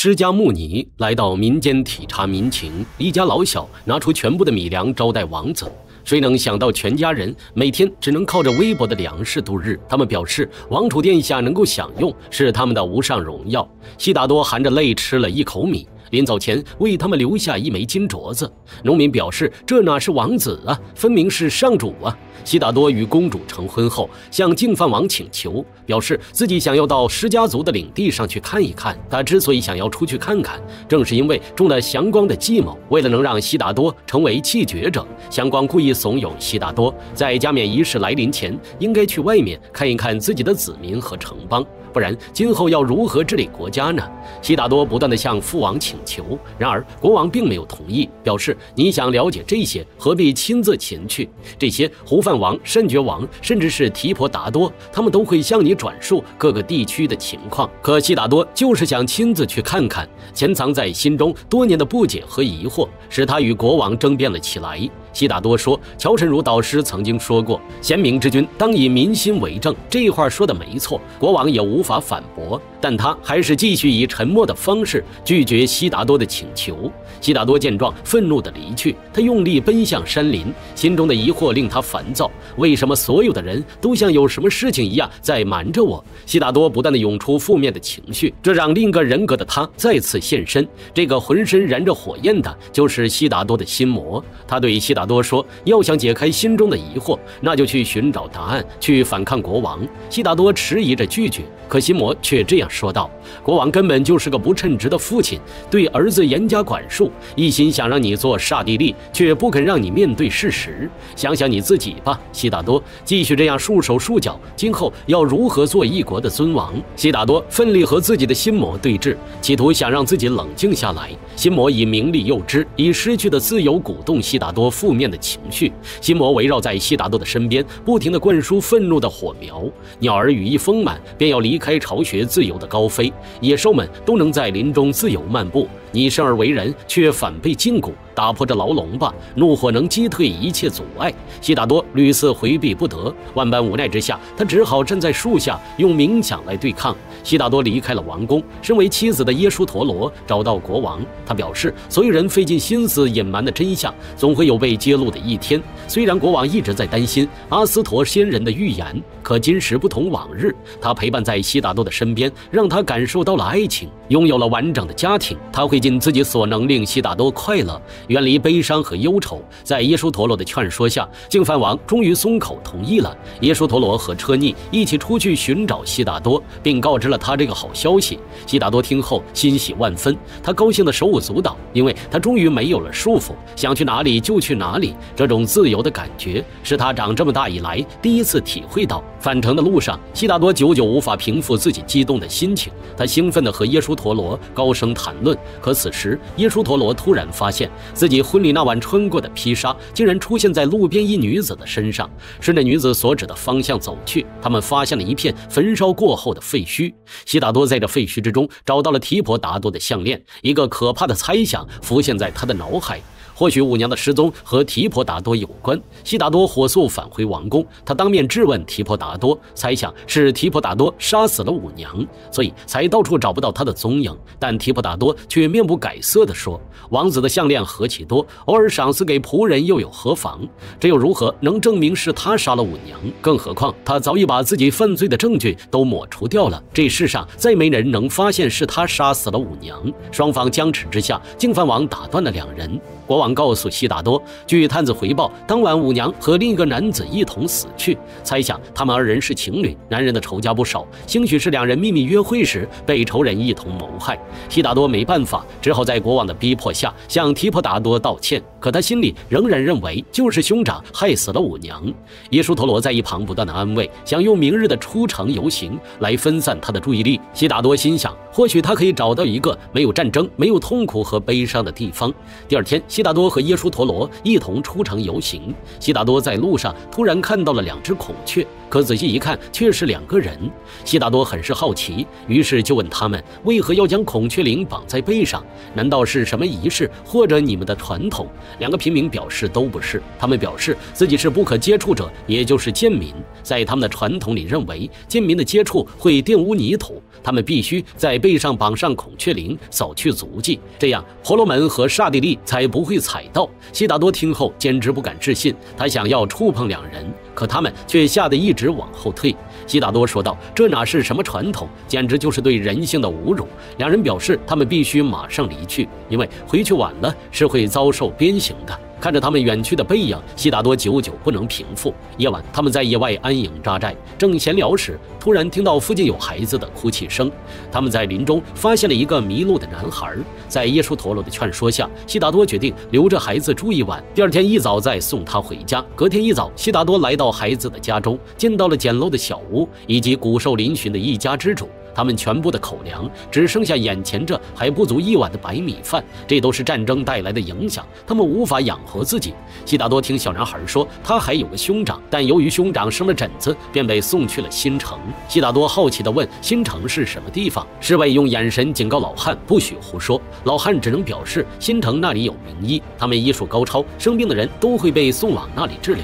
释迦牟尼来到民间体察民情，一家老小拿出全部的米粮招待王子。谁能想到全家人每天只能靠着微薄的粮食度日？他们表示，王储殿下能够享用是他们的无上荣耀。悉达多含着泪吃了一口米，临走前为他们留下一枚金镯子。农民表示，这哪是王子啊，分明是上主啊！悉达多与公主成婚后，向净饭王请求，表示自己想要到释迦族的领地上去看一看。他之所以想要出去看看，正是因为中了祥光的计谋。为了能让悉达多成为弃绝者，祥光故意怂恿悉达多在加冕仪式来临前，应该去外面看一看自己的子民和城邦，不然今后要如何治理国家呢？悉达多不断地向父王请求，然而国王并没有同意，表示你想了解这些，何必亲自前去？这些胡饭王、甚觉王，甚至是提婆达多，他们都会向你转述各个地区的情况。可悉达多就是想亲自去看看，潜藏在心中多年的不解和疑惑，使他与国王争辩了起来。悉达多说，乔神如导师曾经说过，贤明之君当以民心为政，这话说的没错，国王也无法反驳，但他还是继续以沉默的方式拒绝悉达多的请求。悉达多见状，愤怒地离去，他用力奔向山林，心中的疑惑令他烦躁，为什么所有的人都像有什么事情一样在瞒着我？悉达多不断地涌出负面的情绪，这让另一个人格的他再次现身。这个浑身燃着火焰的，就是悉达多的心魔。他对悉达多说，要想解开心中的疑惑，那就去寻找答案，去反抗国王。悉达多迟疑着拒绝，可心魔却这样说道，国王根本就是个不称职的父亲，对儿子严加管束，一心想让你做刹帝利，却不肯让你面对事实。想想你自己吧，悉达多，继续这样束手束脚，今后要如何做一国的尊王？悉达多奋力和自己的心魔对峙，企图想让自己冷静下来。心魔以名利诱之，以失去的自由鼓动悉达多负面的情绪。心魔围绕在悉达多的身边，不停地灌输愤怒的火苗。鸟儿羽翼丰满，便要离开巢穴自由的高飞；野兽们都能在林中自由漫步，你生而为人，却反被禁锢。打破这牢笼吧，怒火能击退一切阻碍。悉达多屡次回避不得，万般无奈之下，他只好站在树下用冥想来对抗。悉达多离开了王宫，身为妻子的耶输陀罗找到国王，他表示，所有人费尽心思隐瞒的真相，总会有被揭露的一天。虽然国王一直在担心阿斯陀仙人的预言，可今时不同往日，他陪伴在悉达多的身边，让他感受到了爱情，拥有了完整的家庭。他会尽自己所能令悉达多快乐，远离悲伤和忧愁。在耶输陀罗的劝说下，净饭王终于松口同意了。耶输陀罗和车尼一起出去寻找悉达多，并告知了他这个好消息。悉达多听后欣喜万分，他高兴得手舞足蹈，因为他终于没有了束缚，想去哪里就去哪里。这种自由的感觉是他长这么大以来第一次体会到。返程的路上，悉达多久久无法平复自己激动的心情，他兴奋地和耶输陀罗高声谈论。可此时，耶输陀罗突然发现自己婚礼那晚穿过的披纱竟然出现在路边一女子的身上，顺着女子所指的方向走去，他们发现了一片焚烧过后的废墟。悉达多在这废墟之中找到了提婆达多的项链，一个可怕的猜想浮现在他的脑海。或许舞娘的失踪和提婆达多有关。悉达多火速返回王宫，他当面质问提婆达多，猜想是提婆达多杀死了舞娘，所以才到处找不到他的踪影。但提婆达多却面不改色地说，王子的项链何其多，偶尔赏赐给仆人又有何妨？这又如何能证明是他杀了舞娘？更何况他早已把自己犯罪的证据都抹除掉了，这世上再没人能发现是他杀死了舞娘。双方僵持之下，净饭王打断了两人。国王告诉悉达多，据探子回报，当晚舞娘和另一个男子一同死去，猜想他们二人是情侣，男人的仇家不少，兴许是两人秘密约会时被仇人一同谋害。悉达多没办法，只好在国王的逼迫下向提婆达多道歉，可他心里仍然认为就是兄长害死了舞娘。耶输陀罗在一旁不断的安慰，想用明日的出城游行来分散他的注意力。悉达多心想，或许他可以找到一个没有战争、没有痛苦和悲伤的地方。第二天，悉达多和耶输陀罗一同出城游行。悉达多在路上突然看到了两只孔雀，可仔细一看，却是2个人。悉达多很是好奇，于是就问他们为何要将孔雀翎绑在背上？难道是什么仪式，或者你们的传统？2个平民表示都不是，他们表示自己是不可接触者，也就是贱民。在他们的传统里认为，贱民的接触会玷污泥土，他们必须在背上绑上孔雀翎，扫去足迹，这样婆罗门和刹帝利才不会踩到。悉达多听后简直不敢置信，他想要触碰2人，可他们却吓得一直往后退。悉达多说道：“这哪是什么传统，简直就是对人性的侮辱。”2人表示他们必须马上离去，因为回去晚了是会遭受鞭刑的。看着他们远去的背影，悉达多久久不能平复。夜晚，他们在野外安营扎寨，正闲聊时，突然听到附近有孩子的哭泣声。他们在林中发现了一个迷路的男孩。在耶输陀罗的劝说下，悉达多决定留着孩子住一晚，第2天一早再送他回家。隔天一早，悉达多来到孩子的家中，见到了简陋的小屋以及骨瘦嶙峋的一家之主。他们全部的口粮只剩下眼前这还不足1碗的白米饭，这都是战争带来的影响，他们无法养活自己。悉达多听小男孩说，他还有个兄长，但由于兄长生了疹子，便被送去了新城。悉达多好奇地问：“新城是什么地方？”侍卫用眼神警告老汉不许胡说。老汉只能表示，新城那里有名医，他们医术高超，生病的人都会被送往那里治疗。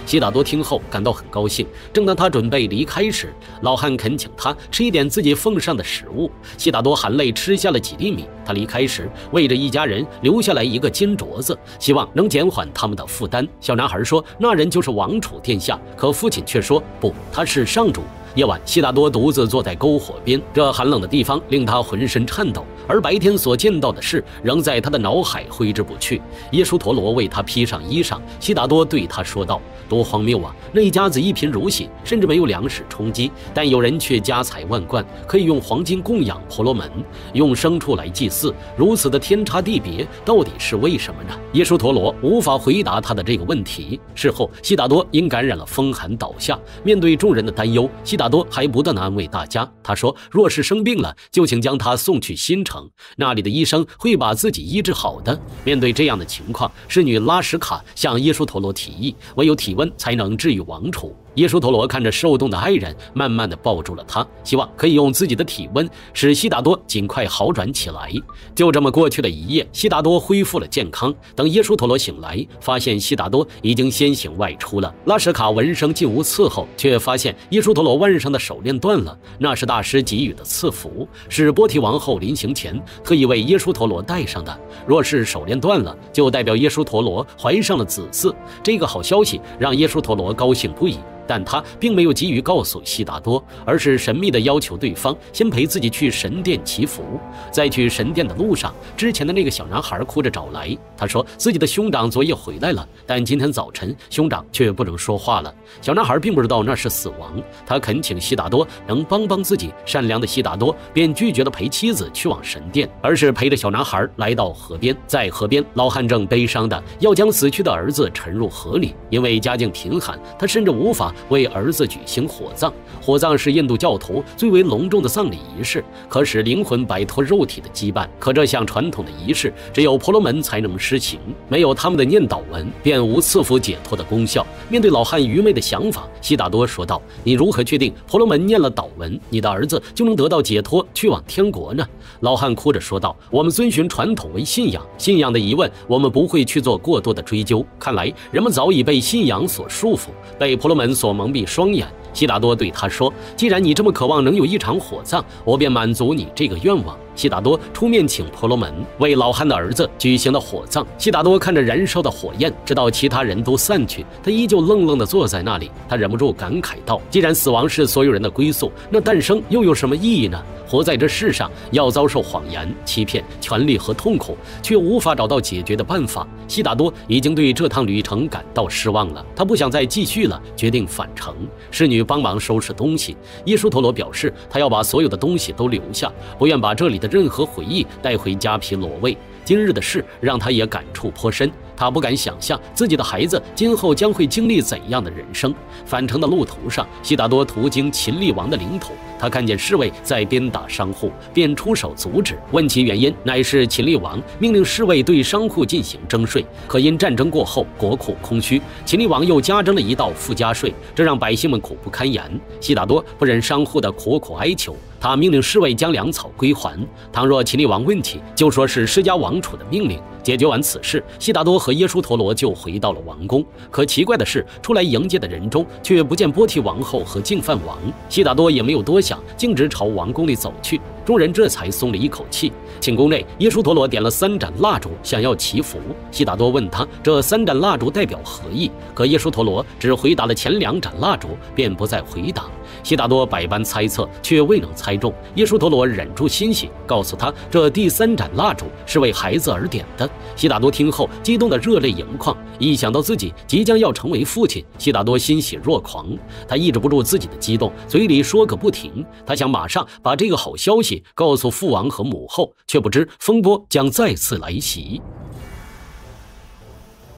悉达多听后感到很高兴，正当他准备离开时，老汉恳请他吃一点自己奉上的食物。悉达多含泪吃下了几粒米。他离开时为着一家人留下来一个金镯子，希望能减缓他们的负担。小男孩说那人就是王储殿下，可父亲却说不，他是上主。夜晚，悉达多独自坐在篝火边，这寒冷的地方令他浑身颤抖，而白天所见到的事仍在他的脑海挥之不去。耶输陀罗为他披上衣裳，悉达多对他说道：“多荒谬啊！那一家子一贫如洗，甚至没有粮食充饥，但有人却家财万贯，可以用黄金供养婆罗门，用牲畜来祭祀，如此的天差地别，到底是为什么呢？”耶输陀罗无法回答他的这个问题。事后，悉达多因感染了风寒倒下，面对众人的担忧，悉达多还不断地安慰大家。他说：“若是生病了，就请将他送去新城，那里的医生会把自己医治好的。”面对这样的情况，侍女拉什卡向耶输陀罗提议，唯有体温才能治愈王储。耶输陀罗看着受冻的爱人，慢慢地抱住了他，希望可以用自己的体温使悉达多尽快好转起来。就这么过去了一夜，悉达多恢复了健康。等耶输陀罗醒来，发现悉达多已经先行外出了。拉什卡闻声进屋伺候，却发现耶输陀罗腕上的手链断了，那是大师给予的赐福，是波提王后临行前特意为耶输陀罗戴上的。若是手链断了，就代表耶输陀罗怀上了子嗣。这个好消息让耶输陀罗高兴不已。但他并没有急于告诉悉达多，而是神秘地要求对方先陪自己去神殿祈福。在去神殿的路上，之前的那个小男孩哭着找来，他说自己的兄长昨夜回来了，但今天早晨兄长却不能说话了。小男孩并不知道那是死亡，他恳请悉达多能帮帮自己。善良的悉达多便拒绝了陪妻子去往神殿，而是陪着小男孩来到河边。在河边，老汉正悲伤地要将死去的儿子沉入河里，因为家境贫寒，他甚至无法为儿子举行火葬。火葬是印度教徒最为隆重的葬礼仪式，可使灵魂摆脱肉体的羁绊。可这项传统的仪式只有婆罗门才能施行，没有他们的念祷文，便无赐福解脱的功效。面对老汉愚昧的想法，悉达多说道：“你如何确定婆罗门念了祷文，你的儿子就能得到解脱，去往天国呢？”老汉哭着说道：“我们遵循传统为信仰，信仰的疑问我们不会去做过多的追究。看来人们早已被信仰所束缚，被婆罗门所蒙蔽双眼。”悉达多对他说：“既然你这么渴望能有一场火葬，我便满足你这个愿望。”悉达多出面请婆罗门为老汉的儿子举行了火葬。悉达多看着燃烧的火焰，直到其他人都散去，他依旧愣愣地坐在那里。他忍不住感慨道：“既然死亡是所有人的归宿，那诞生又有什么意义呢？活在这世上，要遭受谎言、欺骗、权力和痛苦，却无法找到解决的办法。”悉达多已经对这趟旅程感到失望了，他不想再继续了，决定返程。侍女帮忙收拾东西。耶输陀罗表示，他要把所有的东西都留下，不愿把这里的任何回忆带回迦毗罗卫。今日的事让他也感触颇深。他不敢想象自己的孩子今后将会经历怎样的人生。返程的路途上，悉达多途经秦厉王的领土，他看见侍卫在鞭打商户，便出手阻止。问其原因，乃是秦厉王命令侍卫对商户进行征税，可因战争过后国库空虚，秦厉王又加征了一道附加税，这让百姓们苦不堪言。悉达多不忍商户的苦苦哀求，他命令侍卫将粮草归还。倘若秦厉王问起，就说是释迦王储的命令。解决完此事，悉达多和耶输陀罗就回到了王宫。可奇怪的是，出来迎接的人中却不见波提王后和净饭王。悉达多也没有多想，径直朝王宫里走去。众人这才松了一口气。寝宫内，耶输陀罗点了3盏蜡烛，想要祈福。悉达多问他这3盏蜡烛代表何意，可耶输陀罗只回答了前2盏蜡烛，便不再回答。悉达多百般猜测，却未能猜中。耶输陀罗忍住欣喜，告诉他这第3盏蜡烛是为孩子而点的。悉达多听后激动得热泪盈眶，一想到自己即将要成为父亲，悉达多欣喜若狂。他抑制不住自己的激动，嘴里说个不停。他想马上把这个好消息告诉父王和母后，却不知风波将再次来袭。